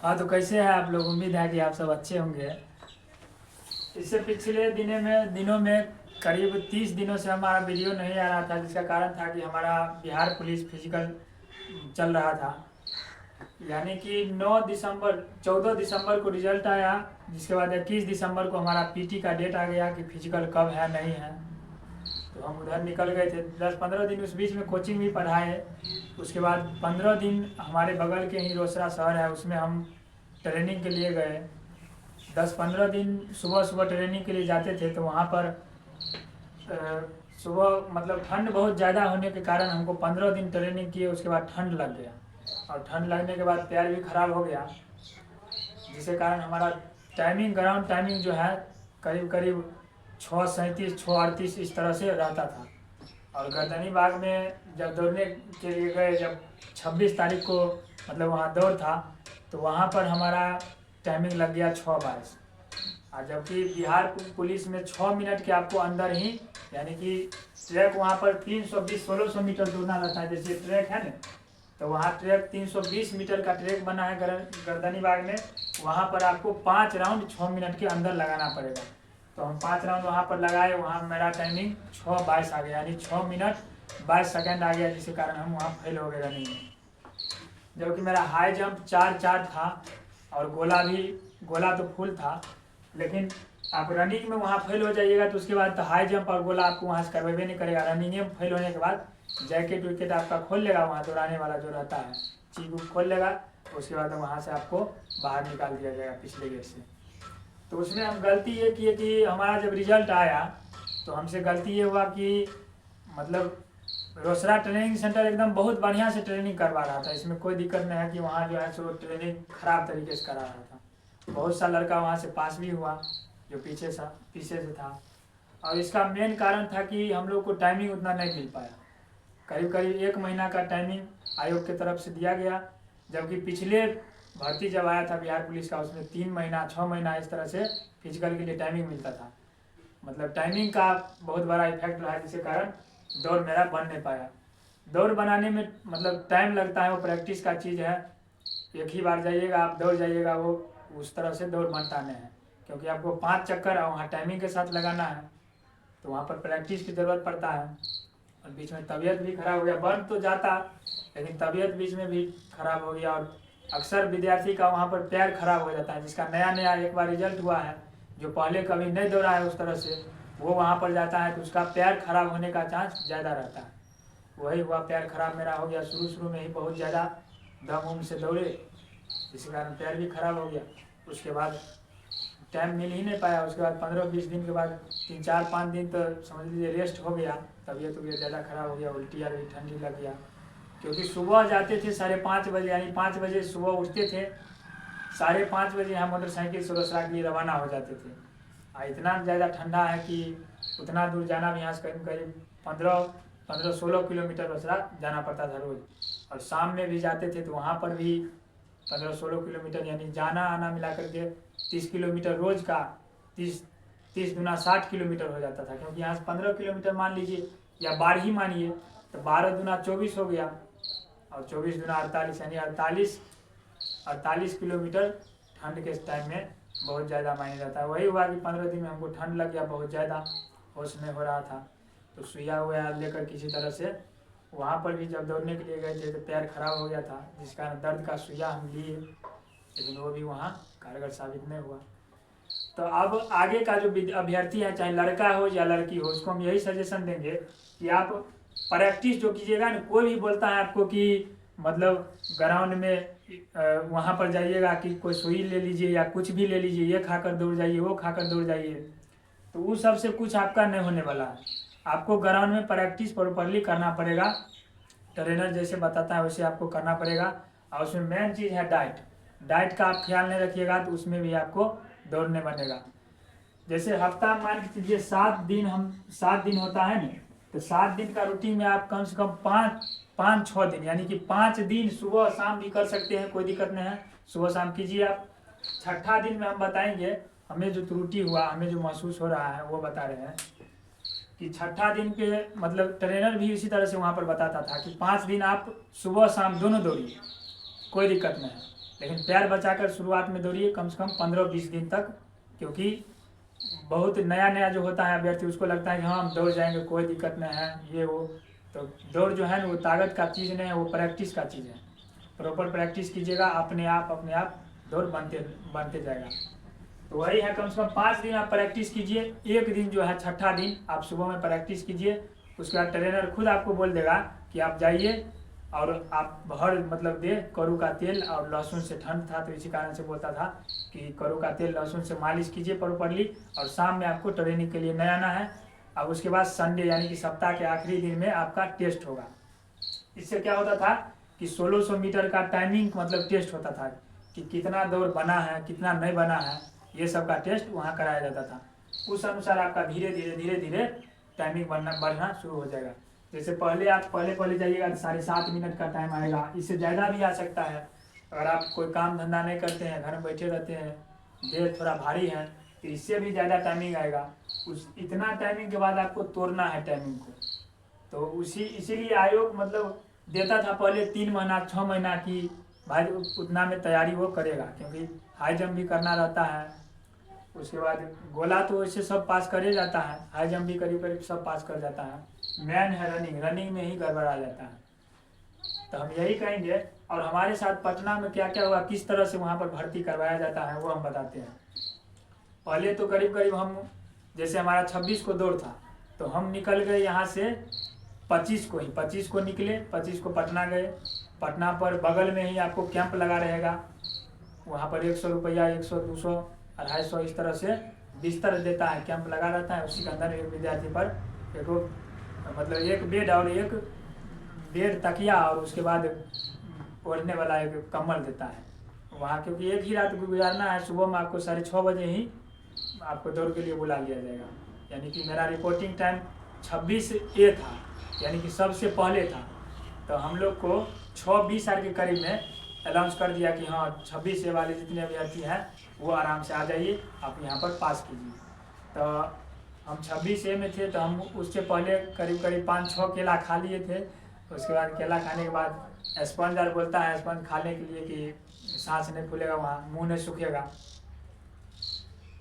हाँ, तो कैसे हैं आप लोग? उम्मीद है कि आप सब अच्छे होंगे। इससे पिछले दिनों में करीब 30 दिनों से हमारा वीडियो नहीं आ रहा था, जिसका कारण था कि हमारा बिहार पुलिस फिजिकल चल रहा था। यानी कि 9 दिसंबर 14 दिसंबर को रिजल्ट आया, जिसके बाद 21 दिसंबर को हमारा पीटी का डेट आ गया कि फिजिकल कब है नहीं है। तो हम उधर निकल गए थे। 10-15 दिन उस बीच में कोचिंग भी पढ़ाए। उसके बाद 15 दिन हमारे बगल के ही रोसड़ा शहर है, उसमें हम ट्रेनिंग के लिए गए। 10-15 दिन सुबह सुबह ट्रेनिंग के लिए जाते थे, तो वहाँ पर सुबह मतलब ठंड बहुत ज़्यादा होने के कारण हमको 15 दिन ट्रेनिंग किए। उसके बाद ठंड लग गया, और ठंड लगने के बाद पैर भी खराब हो गया, जिसके कारण हमारा ग्राउंड टाइमिंग जो है करीब करीब 6:37 6:38 इस तरह से रहता था। और गर्दनी बाग में जब दौड़ने के लिए गए, जब 26 तारीख को मतलब वहाँ दौड़ था, तो वहाँ पर हमारा टाइमिंग लग गया 6:22। और जबकि बिहार पुलिस में 6 मिनट के आपको अंदर ही, यानी कि ट्रैक वहाँ पर 320-1600 मीटर दौड़ना रहता है। जैसे ट्रैक है ना, तो वहाँ ट्रैक 320 मीटर का ट्रैक बना है गर्दनी बाग में। वहाँ पर आपको 5 राउंड 6 मिनट के अंदर लगाना पड़ेगा। तो हम 5 राउंड वहाँ पर लगाए। वहाँ मेरा टाइमिंग 6:22 आ गया, यानी 6 मिनट 22 सेकेंड आ गया, जिसके कारण हम वहाँ फेल हो गए रनिंग में। जबकि मेरा हाई जंप 4-4 था, और गोला तो फुल था। लेकिन आप रनिंग में वहाँ फेल हो जाइएगा, तो उसके बाद तो हाई जंप और गोला आपको वहाँ से करवेबे नहीं करेगा। रनिंग में फेल होने के बाद जैकेट विकेट आपका खोल लेगा, वहाँ दौड़ाने वाला जो रहता है चीक उक खोल लेगा। उसके बाद वहाँ से आपको बाहर निकाल दिया जाएगा पिछले गेट से। तो उसमें हम गलती ये किए कि हमारा जब रिजल्ट आया, तो हमसे गलती ये हुआ कि मतलब रोसड़ा ट्रेनिंग सेंटर एकदम बहुत बढ़िया से ट्रेनिंग करवा रहा था। इसमें कोई दिक्कत नहीं है कि वहाँ जो है सो ट्रेनिंग खराब तरीके से करा रहा था। बहुत सा लड़का वहाँ से पास भी हुआ, जो पीछे से था। और इसका मेन कारण था कि हम लोग को टाइमिंग उतना नहीं मिल पाया। करीब करीब 1 महीना का टाइमिंग आयोग की तरफ से दिया गया, जबकि पिछले भर्ती जब आया था बिहार पुलिस का, उसमें 3 महीना 6 महीना इस तरह से फिजिकल के लिए टाइमिंग मिलता था। मतलब टाइमिंग का बहुत बड़ा इफेक्ट रहा, जिसके कारण दौड़ मेरा बन नहीं पाया। दौड़ बनाने में मतलब टाइम लगता है, वो प्रैक्टिस का चीज़ है। एक ही बार जाइएगा आप, दौड़ जाइएगा, वो उस तरह से दौड़ बनता नहीं है, क्योंकि आपको 5 चक्कर वहाँ टाइमिंग के साथ लगाना है। तो वहाँ पर प्रैक्टिस की ज़रूरत पड़ता है। और बीच में तबीयत भी खराब हो गया, बन तो जाता, लेकिन तबीयत बीच में भी खराब हो गया। और अक्सर विद्यार्थी का वहाँ पर पैर खराब हो जाता है, जिसका नया नया एक बार रिजल्ट हुआ है, जो पहले कभी नहीं दौड़ा है उस तरह से, वो वहाँ पर जाता है तो उसका पैर खराब होने का चांस ज़्यादा रहता है। वही हुआ, पैर खराब मेरा हो गया। शुरू में ही बहुत ज़्यादा दम उम से दौड़े, जिसके कारण पैर भी खराब हो गया। उसके बाद टाइम मिल ही नहीं पाया। उसके बाद 15-20 दिन के बाद 3-4-5 दिन तो समझ लीजिए रेस्ट हो गया। तबीयत ज़्यादा खराब हो गया, उल्टी आ रही, ठंडी लग गया। क्योंकि सुबह जाते थे 5:30 बजे, यानी 5 बजे सुबह उठते थे। 5:30 बजे हम मोटरसाइकिल से रोसड़ा के लिए रवाना हो जाते थे। इतना ज़्यादा ठंडा है कि उतना दूर जाना भी यहाँ से करीब करीब 15-16 किलोमीटर रोसड़ा जाना पड़ता था रोज़। और शाम में भी जाते थे, तो वहाँ पर भी 15-16 किलोमीटर, यानी जाना आना मिला करके 30 किलोमीटर रोज़ का। 30 दूना 60 किलोमीटर हो जाता था, क्योंकि यहाँ से 15 किलोमीटर मान लीजिए, या 12 ही मानिए, तो 12 दूना 24 हो गया, और 24 दूना 48, यानी 48 किलोमीटर ठंड के टाइम में बहुत ज़्यादा मायने रहता है। वही हुआ कि 15 दिन में हमको ठंड लग गया, बहुत ज़्यादा होश में हो रहा था। तो सुइया हुआ लेकर किसी तरह से वहाँ पर भी जब दौड़ने के लिए गए थे, तो पैर खराब हो गया था, जिस कारण दर्द का सुइया हम लिए, लेकिन वो भी वहाँ कारगर साबित नहीं हुआ। तो अब आगे का जो अभ्यर्थी है, चाहे लड़का हो या लड़की हो, उसको हम यही सजेशन देंगे कि आप प्रैक्टिस जो कीजिएगा ना। कोई भी बोलता है आपको कि मतलब ग्राउंड में वहाँ पर जाइएगा कि कोई सुई ले लीजिए या कुछ भी ले लीजिए, ये खाकर दौड़ जाइए, वो खाकर दौड़ जाइए, तो उस सब से कुछ आपका नहीं होने वाला है। आपको ग्राउंड में प्रैक्टिस प्रॉपरली करना पड़ेगा। ट्रेनर जैसे बताता है वैसे आपको करना पड़ेगा। और उसमें मेन चीज़ है डाइट का आप ख्याल नहीं रखिएगा, तो उसमें भी आपको दौड़ने बनेगा। जैसे हफ्ता मान के चलिए 7 दिन होता है ना, तो 7 दिन का रूटीन में आप कम से कम 5-6 दिन, यानी कि 5 दिन सुबह शाम भी कर सकते हैं, कोई दिक्कत नहीं है। सुबह शाम कीजिए आप। छठा दिन में हम बताएंगे हमें जो त्रुटि हुआ, हमें जो महसूस हो रहा है, वो बता रहे हैं कि छठा दिन के मतलब ट्रेनर भी इसी तरह से वहाँ पर बताता था कि 5 दिन आप सुबह शाम दोनों दौड़िए, कोई दिक्कत नहीं है। लेकिन पैर बचाकर शुरुआत में दौड़िए कम से कम 15-20 दिन तक, क्योंकि बहुत नया नया जो होता है अभ्यर्थी उसको लगता है कि हाँ हम दौड़ जाएंगे कोई दिक्कत नहीं है ये वो। तो दौड़ जो है ना वो ताकत का चीज़ नहीं है, वो प्रैक्टिस का चीज़ है। प्रॉपर प्रैक्टिस कीजिएगा, अपने आप दौड़ बनते जाएगा। तो वही है, कम से कम 5 दिन आप प्रैक्टिस कीजिए। एक दिन जो है छठा दिन आप सुबह में प्रैक्टिस कीजिए, उसके बाद ट्रेनर खुद आपको बोल देगा कि आप जाइए और आप हर मतलब दे करू का तेल और लहसुन से, ठंड था तो इसी कारण से बोलता था कि करू का तेल लहसुन से मालिश कीजिए प्रॉपरली। और शाम में आपको ट्रेनिंग के लिए नहीं आना है। अब उसके बाद संडे यानी कि सप्ताह के आखिरी दिन में आपका टेस्ट होगा। इससे क्या होता था कि 1600 मीटर का टाइमिंग मतलब टेस्ट होता था कि कितना दौड़ बना है कितना नहीं बना है, ये सब का टेस्ट वहाँ कराया जाता था। उस अनुसार आपका धीरे धीरे टाइमिंग बढ़ना शुरू हो जाएगा। जैसे पहले आप पहले जाइएगा तो 7.5 मिनट का टाइम आएगा, इससे ज़्यादा भी आ सकता है। अगर आप कोई काम धंधा नहीं करते हैं, घर में बैठे रहते हैं, देह थोड़ा भारी है, तो इससे भी ज़्यादा टाइमिंग आएगा। उस इतना टाइमिंग के बाद आपको तोड़ना है टाइमिंग को। तो इसीलिए आयोग मतलब देता था पहले 3 महीना 6 महीना की, भाई उतना में तैयारी वो करेगा, क्योंकि हाई जंप भी करना रहता है। उसके बाद गोला तो वैसे सब पास कर ही जाता है, हाई जंप भी करीब सब पास कर जाता है। मेन है रनिंग में ही गड़बड़ा जाता है। तो हम यही कहेंगे। और हमारे साथ पटना में क्या क्या हुआ, किस तरह से वहाँ पर भर्ती करवाया जाता है, वो हम बताते हैं। पहले तो करीब हम, जैसे हमारा 26 को दौड़ था तो हम निकल गए यहाँ से 25 को निकले, 25 को पटना गए। पटना पर बगल में ही आपको कैंप लगा रहेगा, वहाँ पर 100 रुपया 100 200 250 इस तरह से बिस्तर देता है, कैंप लगा रहता है। उसी के अंदर एक विद्यार्थी पर मतलब एक बेड और एक बेड तकिया और उसके बाद ओढ़ने वाला एक कम्बल देता है वहाँ, क्योंकि एक ही रात गुजारना है। सुबह में आपको 6:30 बजे ही आपको दौड़ के लिए बुला लिया जाएगा। यानी कि मेरा रिपोर्टिंग टाइम 26A था, यानी कि सबसे पहले था। तो हम लोग को 6:20 के करीब में अनाउंस कर दिया कि हाँ 26A वाले जितने अभ्यर्थी हैं वो आराम से आ जाइए, आप यहाँ पर पास कीजिए। तो हम 26A में थे, तो हम उससे पहले करीब 5-6 केला खा लिए थे। उसके बाद केला खाने के बाद स्पंज बोलता है स्पंज खाने के लिए कि सांस नहीं फूलेगा, वहाँ मुँह नहीं सूखेगा।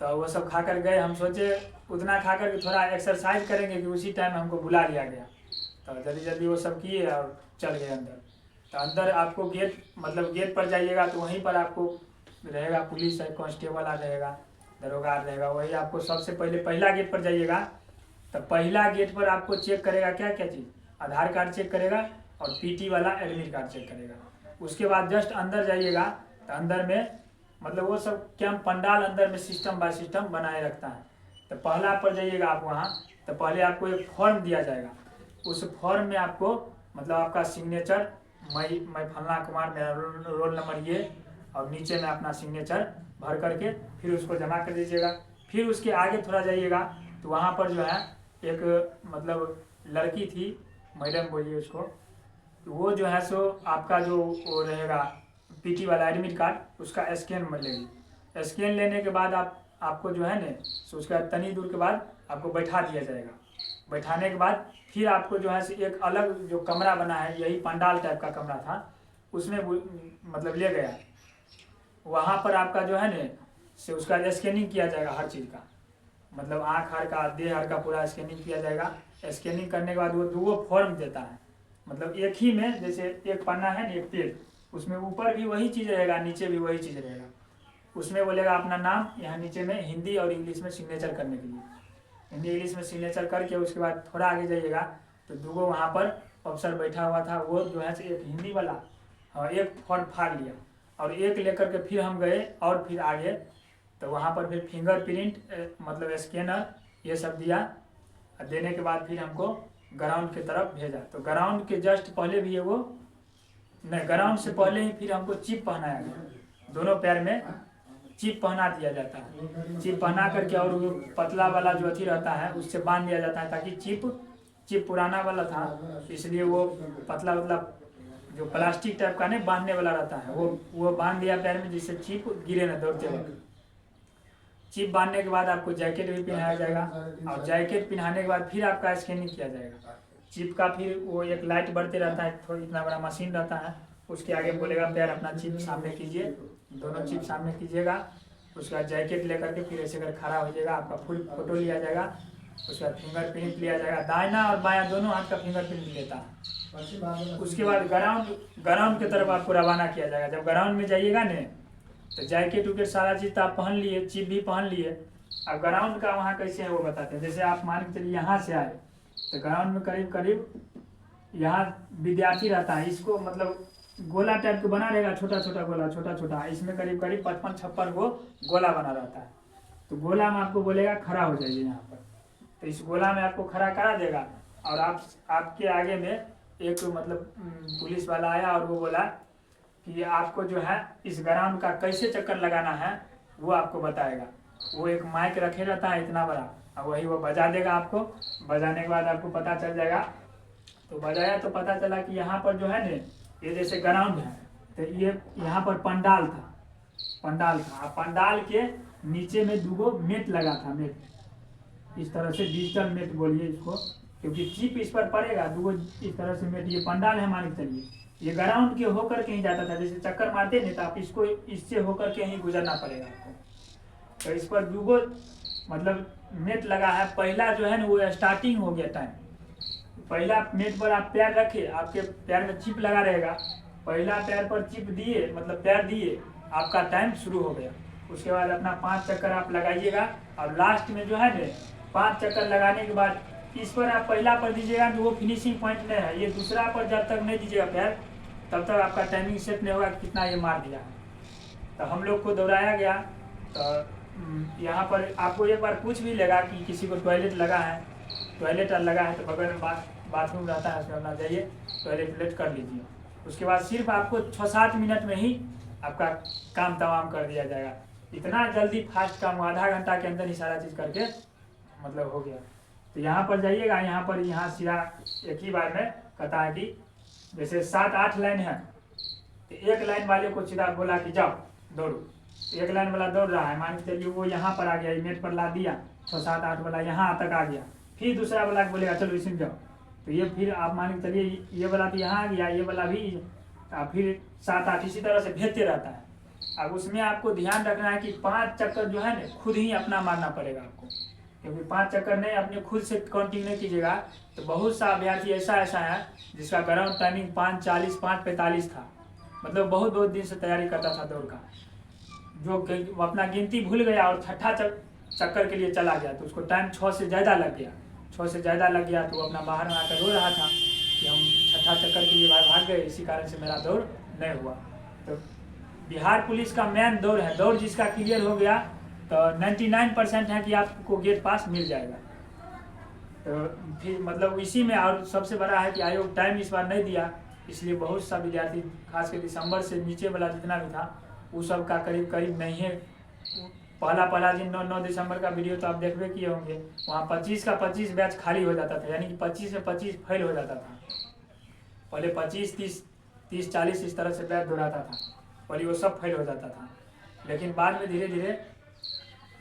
तो वो सब खा कर गए। हम सोचे उतना खा कर थोड़ा एक्सरसाइज करेंगे कि उसी टाइम हमको बुला लिया गया। तो जल्दी वो सब किए और चल गए अंदर। तो अंदर आपको गेट पर जाइएगा तो वहीं पर आपको रहेगा पुलिस है, कांस्टेबल आ रहेगा, दरोगा रहेगा। वही आपको सबसे पहले पहला गेट पर जाइएगा तो पहला गेट पर आपको चेक करेगा क्या चीज़, आधार कार्ड चेक करेगा और PT वाला एडमिट कार्ड चेक करेगा। उसके बाद जस्ट अंदर जाइएगा तो अंदर में मतलब वो सब कैंप पंडाल अंदर में सिस्टम बाय सिस्टम बनाए रखता है। तो पहला पर जाइएगा आप वहाँ, तो पहले आपको एक फॉर्म दिया जाएगा। उस फॉर्म में आपको मतलब आपका सिग्नेचर, मैं फलना कुमार, मेरा रोल नंबर ये, और नीचे में अपना सिग्नेचर भर करके फिर उसको जमा कर दीजिएगा। फिर उसके आगे थोड़ा जाइएगा तो वहाँ पर जो है एक मतलब लड़की थी, मैडम बोलिए उसको, तो वो जो है सो आपका जो वो रहेगा PT वाला एडमिट कार्ड, उसका स्कैन लेगी। स्कैन लेने के बाद आपको जो है ना सो उसका तनी दूर के बाद आपको बैठा दिया जाएगा। बैठाने के बाद फिर आपको जो है एक अलग जो कमरा बना है, यही पंडाल टाइप का कमरा था, उसमें मतलब ले गया। वहाँ पर आपका जो है ना से उसका स्कैनिंग किया जाएगा हर चीज़ का, मतलब आँख हर का, देह हर का पूरा स्कैनिंग किया जाएगा। स्कैनिंग करने के बाद वो 2 फॉर्म देता है, मतलब एक ही में, जैसे एक पन्ना है ना एक पेज, उसमें ऊपर भी वही चीज़ रहेगा, नीचे भी वही चीज़ रहेगा। उसमें बोलेगा अपना नाम, यहाँ नीचे में हिंदी और इंग्लिश में सिग्नेचर करने के लिए, हिंदी इंग्लिश में सिग्नेचर करके उसके बाद थोड़ा आगे जाइएगा तो 2 वहाँ पर अफसर बैठा हुआ था। वो जो है एक हिंदी वाला और एक फॉर्म फाड़ लिया और एक लेकर के फिर हम गए और फिर आगे। तो वहाँ पर फिर फिंगरप्रिंट मतलब स्कैनर ये सब दिया। देने के बाद फिर हमको ग्राउंड की तरफ भेजा। तो ग्राउंड के जस्ट पहले भी वो नहीं, ग्राउंड से पहले ही फिर हमको चिप पहनाया गया, दोनों पैर में चिप पहना दिया जाता है। चिप पहना करके और वो पतला वाला जो अथी रहता है उससे बांध दिया जाता है, ताकि चिप पुराना वाला था इसलिए वो पतला जो प्लास्टिक टाइप का नहीं बांधने वाला रहता है, वो बांध दिया पैर में, जिससे चिप गिरे ना दौड़ते वक्त। चिप बांधने के बाद आपको जैकेट भी पहनाया जाएगा और जैकेट पहनाने के बाद फिर आपका स्कैनिंग किया जाएगा। चिप का फिर वो एक लाइट बढ़ते रहता है, थोड़ी इतना बड़ा मशीन रहता है, उसके आगे बोलेगा पैर अपना चिप सामने कीजिए, दोनों चिप सामने कीजिएगा। उसके बाद जैकेट लेकर के फिर ऐसे कर खड़ा हो जाएगा, आपका फुल फोटो लिया जाएगा। उसके बाद फिंगरप्रिंट लिया जाएगा, दाहिना और बायां दोनों हाथ का फिंगरप्रिंट लेता है। उसके बाद ग्राउंड की तरफ आपको रवाना किया जाएगा। जब ग्राउंड में जाइएगा ने तो जैकेट उकेट सारा चीज़ तो आप पहन लिए, चिप भी पहन लिए। अब ग्राउंड का वहाँ कैसे है वो बताते हैं। जैसे आप मान के चलिए यहाँ से आए तो ग्राउंड में करीब करीब यहाँ विद्यार्थी रहता है, इसको मतलब गोला टाइप का बना रहेगा, छोटा छोटा गोला, छोटा छोटा, इसमें करीब करीब 55-56 को गोला बना रहता है। तो गोला में आपको बोलेगा खड़ा हो जाइए यहाँ पर, तो इस गोला में आपको खड़ा करा देगा। और आपके आगे में एक मतलब पुलिस वाला आया और वो बोला कि आपको जो है इस ग्राउंड का कैसे चक्कर लगाना है वो आपको बताएगा। वो एक माइक रखे रहता है इतना बड़ा, और वही वो बजा देगा आपको। बजाने के बाद आपको पता चल जाएगा। तो बजाया तो पता चला कि यहाँ पर जो है न, ये जैसे ग्राउंड है तो ये यहाँ पर पंडाल था। पंडाल के नीचे में 2 मेट लगा था, मेट इस तरह से डिजिटल मेट बोलिए इसको, क्योंकि चिप इस पर पड़ेगा। 2 इस तरह से मेट, ये पंडाल है मान के चलिए। ये ग्राउंड के होकर के ही जाता था, जैसे चक्कर मारते नहीं तो आप इसको इससे होकर के ही गुजरना पड़ेगा आपको। तो इस पर 2 मतलब नेट लगा है। पहला जो है ना वो स्टार्टिंग हो गया टाइम। पहला नेट पर आप पैर रखे, आपके पैर में चिप लगा रहेगा। पहला पैर पर चिप दिए मतलब पैर दिए, आपका टाइम शुरू हो गया। उसके बाद अपना 5 चक्कर आप लगाइएगा। और लास्ट में जो है ना 5 चक्कर लगाने के बाद इस पर आप पहला पर दीजिएगा तो वो फिनिशिंग पॉइंट नहीं है। ये दूसरा पर जब तक नहीं दीजिएगा पैर तब तक आपका टाइमिंग सेट नहीं होगा कितना ये मार दिया है। तो हम लोग को दौड़ाया गया। तो यहाँ पर आपको एक बार पूछ भी लेगा कि किसी को टॉयलेट लगा है, टॉयलेट लगा है तो बगल में बाथरूम रहता है, उसमें अपना जाइए टॉयलेट कर लीजिए। उसके बाद सिर्फ आपको 6-7 मिनट में ही आपका काम तमाम कर दिया जाएगा। इतना जल्दी फास्ट काम, आधा घंटा के अंदर ही सारा चीज़ करके मतलब हो गया। तो यहाँ पर जाइएगा, यहाँ सीधा एक ही बार में कहता है कि जैसे 7-8 लाइन है तो एक लाइन वाले को सीधा बोला कि जाओ दौड़ो। एक लाइन वाला दौड़ रहा है, मान के चलिए वो यहाँ पर आ गया, नेट पर ला दिया, 6-7-8 वाला यहाँ तक आ गया। फिर दूसरा वाला बोलेगा चलो इसमें जाओ, तो ये फिर आप मान के चलिए ये वाला तो यहाँ आ गया, ये वाला भी, फिर 7-8 इसी तरह से भेजते रहता है। अब उसमें आपको ध्यान रखना है कि 5 चक्कर जो है ना खुद ही अपना मारना पड़ेगा आपको, क्योंकि 5 चक्कर नहीं अपने खुद से काउंटिंग नहीं कीजिएगा। तो बहुत सा अभ्यर्थी ऐसा है जिसका ग्राउंड टाइमिंग 5:40 5:45 था, मतलब बहुत दिन से तैयारी करता था दौड़ का, जो अपना गिनती भूल गया और छठा चक्कर के लिए चला गया तो उसको टाइम 6 से ज़्यादा लग गया। 6 से ज़्यादा लग गया तो अपना बाहर में आकर रो रहा था कि हम छठा चक्कर के लिए भाग गए, इसी कारण से मेरा दौड़ नहीं हुआ। तो बिहार पुलिस का मेन दौड़ है, दौड़ जिसका क्लियर हो गया तो 99% है कि आपको गेट पास मिल जाएगा। तो फिर मतलब इसी में, और सबसे बड़ा है कि आयोग टाइम इस बार नहीं दिया, इसलिए बहुत सा विद्यार्थी खासकर दिसंबर से नीचे वाला जितना भी था वो सब का करीब नहीं है। पहला दिन 9 दिसंबर का वीडियो तो आप देखबे किए होंगे, वहाँ 25 का 25 बैच खाली हो जाता था, यानी कि 25 में 25 फेल हो जाता था। पहले 25, 30, 40 इस तरह से बैच दौड़ाता था, पहले वो सब फेल हो जाता था। लेकिन बाद में धीरे धीरे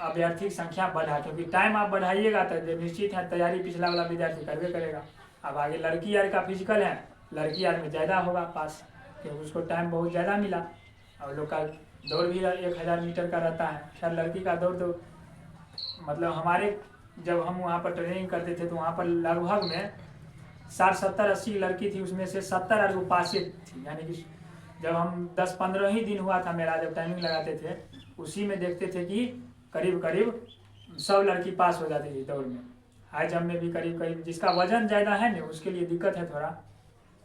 अभ्यर्थी की संख्या बढ़ा, क्योंकि टाइम आप बढ़ाइएगा तो निश्चित है तैयारी पिछला वाला विद्यार्थी करवे करेगा। अब आगे लड़की यार का फिजिकल है, लड़की यार में ज़्यादा होगा पास, क्योंकि उसको टाइम बहुत ज़्यादा मिला। और लोग का दौड़ भी 1000 मीटर का रहता है। खैर लड़की का दौड़ तो मतलब हमारे जब हम वहाँ पर ट्रेनिंग करते थे तो वहाँ पर लगभग में 60-70-80 लड़की थी, उसमें से 70 और वो पासे थी। यानी कि जब हम 10-15 ही दिन हुआ था मेरा जब टाइमिंग लगाते थे, उसी में देखते थे कि करीब 100 लड़की पास हो जाती थी दौड़ में। हाई जंप में भी करीब जिसका वजन ज़्यादा है ना उसके लिए दिक्कत है, थोड़ा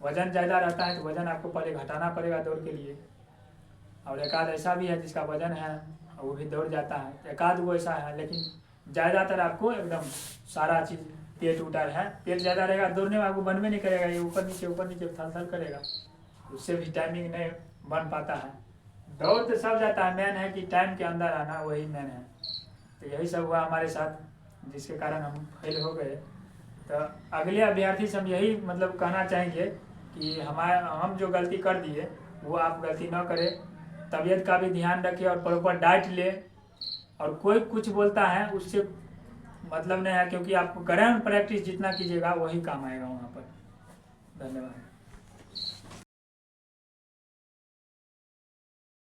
वजन ज़्यादा रहता है तो वजन आपको पहले घटाना पड़ेगा दौड़ के लिए। और एक आध ऐसा भी है जिसका वजन है वो भी दौड़ जाता है, एक आध वो ऐसा है, लेकिन ज़्यादातर आपको एकदम सारा चीज़ पेट उटर है। पेट ज़्यादा रहेगा दौड़ने में आपको बनवे नहीं करेगा, ये ऊपर नीचे थल करेगा, उससे भी टाइमिंग नहीं बन पाता है। दौड़ तो सब जाता है, मेन है कि टाइम के अंदर आना, वही मेन है। तो यही सब हुआ हमारे साथ, जिसके कारण हम फेल हो गए। तो अगले अभ्यर्थी से हम यही मतलब कहना चाहेंगे कि हम जो गलती कर दिए वो आप गलती न करें, तबीयत का भी ध्यान रखें और प्रॉपर डाइट ले। और कोई कुछ बोलता है उससे मतलब नहीं है, क्योंकि आप ग्राउंड प्रैक्टिस जितना कीजिएगा वही काम आएगा वहाँ पर। धन्यवाद।